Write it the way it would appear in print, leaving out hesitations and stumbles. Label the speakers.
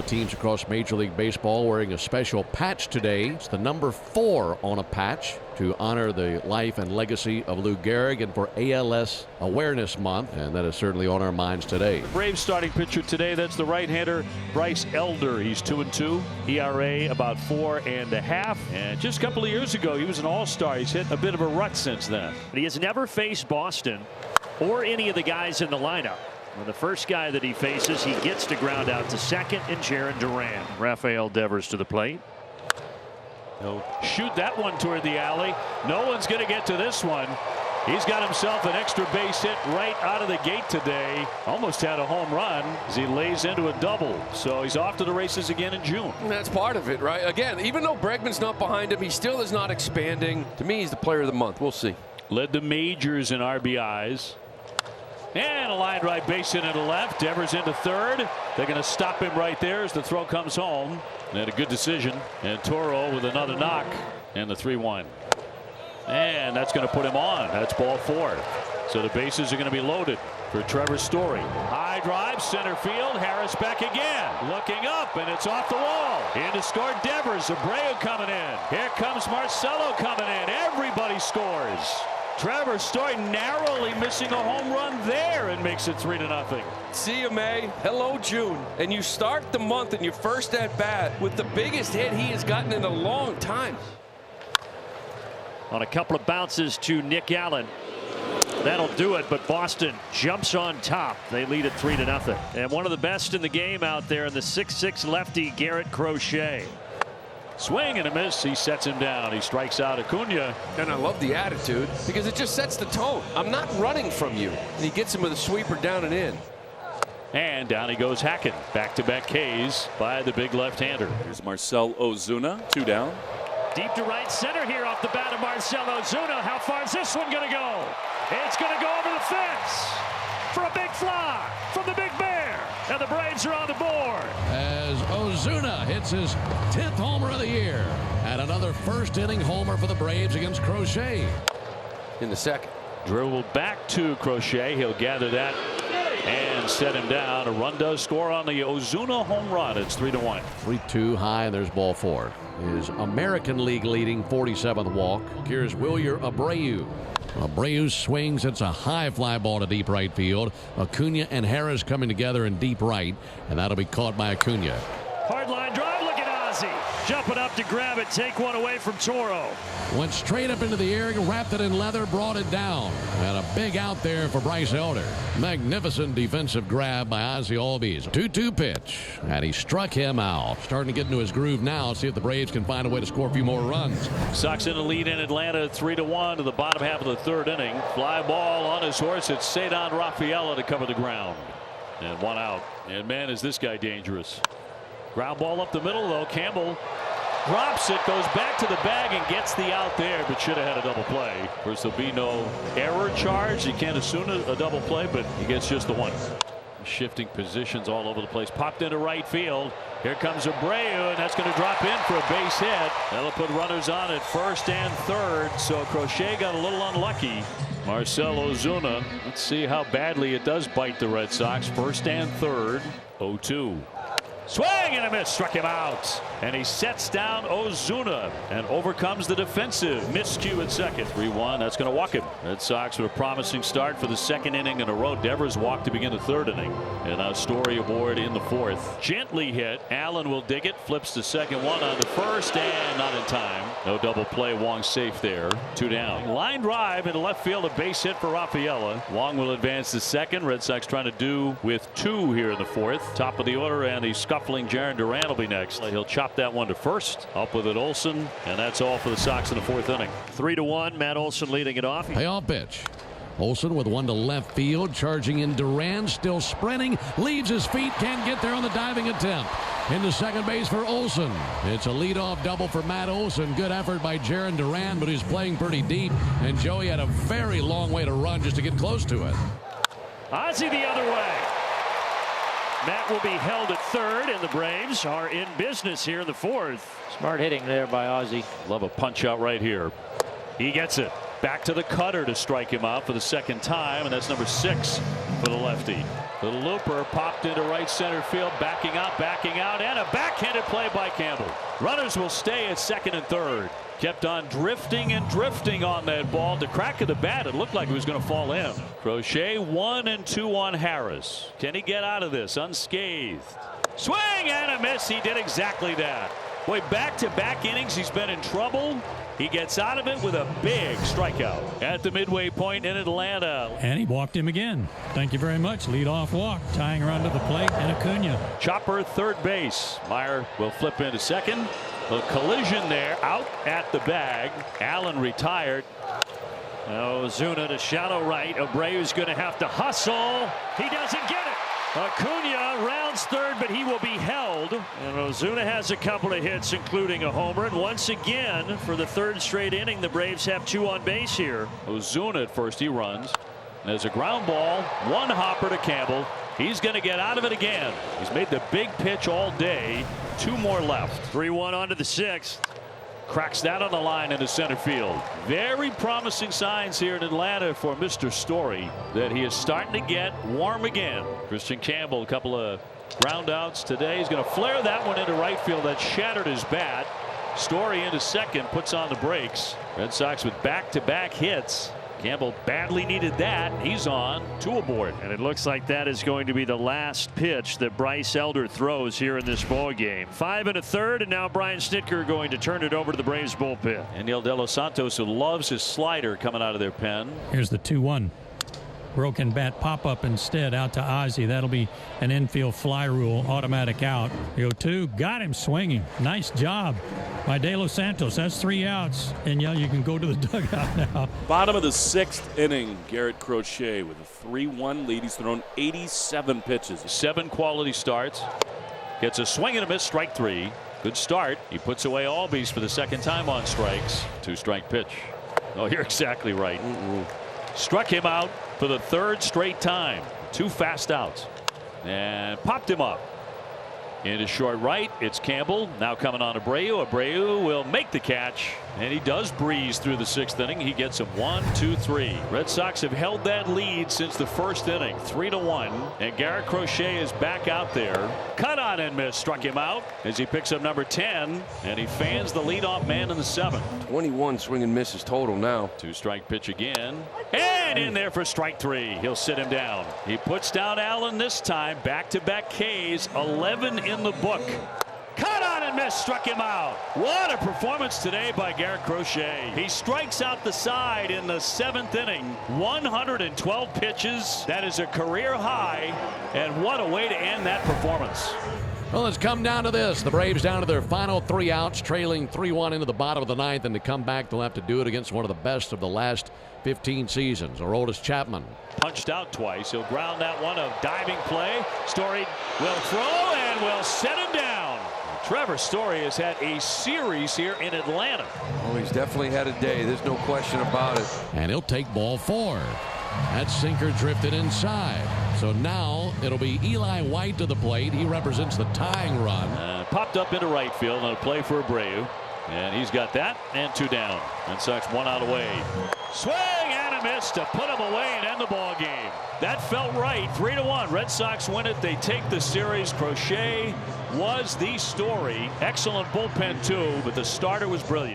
Speaker 1: the teams across Major League Baseball wearing a special patch today. It's the number 4 on a patch to honor the life and legacy of Lou Gehrig and for ALS Awareness Month, and that is certainly on our minds today.
Speaker 2: Braves starting pitcher today, that's the right-hander Bryce Elder. He's 2-2, ERA about 4.5, and just a couple of years ago he was an all-star. He's hit a bit of a rut since then.
Speaker 3: But he has never faced Boston or any of the guys in the lineup. When the first guy that he faces, he gets to ground out to second, and Jaron Duran. Rafael Devers to the plate.
Speaker 2: He'll shoot that one toward the alley. No one's going to get to this one. He's got himself an extra base hit right out of the gate today. Almost had a home run as he lays into a double. So he's off to the races again in June.
Speaker 4: And that's part of it, right? Again, even though Bregman's not behind him, he still is not expanding. To me, he's the player of the month. We'll see.
Speaker 2: Led the majors in RBIs. And a line right base hit into left. Devers into third. They're going to stop him right there as the throw comes home. They had a good decision. And Toro with another knock. And the 3-1. And that's going to put him on. That's ball 4. So the bases are going to be loaded for Trevor Story. High drive, center field. Harris back again. Looking up, and it's off the wall. In to score Devers. Abreu coming in. Here comes Marcelo coming in. Everybody scores. Trevor Story narrowly missing a home run there and makes it 3-0.
Speaker 4: See you, May. Hello, June. And you start the month in your first at bat with the biggest hit he has gotten in a long time.
Speaker 3: On a couple of bounces to Nick Allen. That'll do it, but Boston jumps on top. They lead it 3-0. And one of the best in the game out there in the 6'6" lefty, Garrett Crochet.
Speaker 2: Swing and a miss. He sets him down. He strikes out Acuna.
Speaker 4: And I love the attitude because it just sets the tone. I'm not running from you. And he gets him with a sweeper down and in.
Speaker 2: And down he goes Hackett. Back-to-back Ks by the big left-hander.
Speaker 5: Here's Marcell Ozuna, 2 down.
Speaker 3: Deep to right center here off the bat of Marcell Ozuna. How far is this one going to go? It's going to go over the fence for a big fly from the Big Bear. And the Braves are on the board.
Speaker 1: As Ozuna hits his 10th homer of the year. And another first-inning homer for the Braves against Crochet.
Speaker 4: In the second.
Speaker 2: Dribble back to Crochet. He'll gather that and set him down. A run does score on the Ozuna home run. It's 3-1.
Speaker 1: 3-2 high, and there's ball 4. His American League leading 47th walk. Here's Wilyer Abreu. Abreu swings. It's a high fly ball to deep right field. Acuna and Harris coming together in deep right, and that'll be caught by Acuna.
Speaker 3: Hard line drive. Look at Ozzy jumping up to grab it. Take one away from Toro.
Speaker 1: Went straight up into the air, wrapped it in leather, brought it down. And a big out there for Bryce Elder. Magnificent defensive grab by Ozzy Albies. 2-2 pitch, and he struck him out. Starting to get into his groove now. See if the Braves can find a way to score a few more runs.
Speaker 2: Sox in the lead in Atlanta 3-1 to the bottom half of the 3rd inning. Fly ball on his horse. It's Cedar Rafaela to cover the ground. And 1 out. And man, is this guy dangerous. Ground ball up the middle, though. Campbell drops it, goes back to the bag and gets the out there, but should have had a double play. Of course, there'll be no error charge. You can't assume a double play, but he gets just the one. Shifting positions all over the place. Popped into right field. Here comes Abreu, and that's going to drop in for a base hit. That'll put runners on at first and third. So Crochet got a little unlucky. Marcell Ozuna. Let's see how badly it does bite the Red Sox. First and third. 0-2. Swing and a miss, struck him out, and he sets down Ozuna and overcomes the defensive miscue at second. 3-1. That's going to walk him. Red Sox with a promising start for the 2nd inning in a row. Devers walked to begin the 3rd inning, and a Story award in the 4th. Gently hit. Allen will dig it. Flips to second. 1 on the first, and not in time. No double play. Wong safe there. 2 down. Line drive into left field. A base hit for Rafaela. Wong will advance to second. Red Sox trying to do with 2 here in the 4th. Top of the order, and he scuffling. Jaron Duran will be next. He'll chop that one to first. Up with it Olson, and that's all for the Sox in the 4th inning.
Speaker 3: 3-1. Matt Olson leading it off.
Speaker 1: Payoff pitch. Olson with one to left field, charging in. Duran still sprinting, leaves his feet, can't get there on the diving attempt. Into second base for Olson. It's a leadoff double for Matt Olson. Good effort by Jaron Duran, but he's playing pretty deep, and Joey had a very long way to run just to get close to it.
Speaker 3: Ozzy the other way. Matt will be held at third, and the Braves are in business here in the 4th.
Speaker 6: Smart hitting there by Ozzy.
Speaker 2: Love a punch out right here. He gets it. Back to the cutter to strike him out for the 2nd time, and that's number 6 for the lefty. The looper popped into right center field, backing out, and a backhanded play by Campbell. Runners will stay at second and third. Kept on drifting and drifting on that ball. The crack of the bat, it looked like it was going to fall in. Crochet 1-2 on Harris. Can he get out of this unscathed? Swing and a miss. He did exactly that. Boy, back-to-back innings, he's been in trouble. He gets out of it with a big strikeout at the midway point in Atlanta.
Speaker 7: And he walked him again. Thank you very much. Leadoff walk, tying around to the plate, and Acuna.
Speaker 2: Chopper third base. Meyer will flip into second. A collision there, out at the bag. Allen retired.
Speaker 3: Ozuna to shallow right. Abreu's going to have to hustle. He doesn't get it. Acuna rounds third, but he will be held. And Ozuna has a couple of hits, including a homer. And once again, for the third straight inning, the Braves have 2 on base here.
Speaker 2: Ozuna at first, he runs. There's a ground ball, one hopper to Campbell. He's going to get out of it again. He's made the big pitch all day. 2 more left.
Speaker 3: 3-1 onto the 6th.
Speaker 2: Cracks that on the line into center field. Very promising signs here in Atlanta for Mr. Story that he is starting to get warm again. Christian Campbell, a couple of ground outs today. He's going to flare that one into right field. That shattered his bat. Story into second, puts on the brakes. Red Sox with back-to-back hits. Campbell badly needed that. He's on 2 aboard.
Speaker 3: And it looks like that is going to be the last pitch that Bryce Elder throws here in this ball game. 5 1/3, and now Brian Snitker going to turn it over to the Braves bullpen.
Speaker 2: And Neil De Los Santos, who loves his slider coming out of their pen.
Speaker 7: Here's the 2-1. Broken bat pop-up instead out to Ozzie. That'll be an infield fly rule, automatic out. 0-2, got him swinging. Nice job by De Los Santos. That's 3 outs. And yeah, you can go to the dugout now.
Speaker 5: Bottom of the 6th inning, Garrett Crochet with a 3-1 lead. He's thrown 87 pitches.
Speaker 2: 7 quality starts. Gets a swing and a miss, strike 3. Good start. He puts away Albies for the second time on strikes. 2-strike pitch. Oh, you're exactly right. Struck him out for the 3rd straight time. 2 fast outs. And popped him up. Into short right, it's Campbell. Now coming on Abreu. Abreu will make the catch. And he does breeze through the 6th inning. He gets him 1, 2, 3. Red Sox have held that lead since the 1st inning. 3-1. And Garrett Crochet is back out there. Cut on and miss. Struck him out as he picks up number 10. And he fans the leadoff man in the 7th.
Speaker 4: 21 swing and misses total now.
Speaker 2: 2-strike pitch again. And in there for strike 3. He'll sit him down. He puts down Allen this time. Back-to-back Ks. 11 in the book. Cut on and miss, struck him out. What a performance today by Garrett Crochet. He strikes out the side in the 7th inning. 112 pitches. That is a career high. And what a way to end that performance.
Speaker 1: Well, it's come down to this. The Braves down to their final 3 outs, trailing 3-1 into the bottom of the 9th, and to come back, they'll have to do it against one of the best of the last 15 seasons, Aroldis Chapman.
Speaker 2: Punched out twice. He'll ground that one. A diving play. Story will throw and will set him down. Trevor Story has had a series here in Atlanta.
Speaker 4: Oh, he's definitely had a day. There's no question about it.
Speaker 1: And he'll take ball 4. That sinker drifted inside. So now it'll be Eli White to the plate. He represents the tying run.
Speaker 2: Popped up into right field on a play for Abreu. And he's got that and 2 down. Red Sox 1 out away. Swing and a miss to put him away and end the ball game. That felt right. 3-1. Red Sox win it. They take the series. Crochet was the story. Excellent bullpen too, but the starter was brilliant.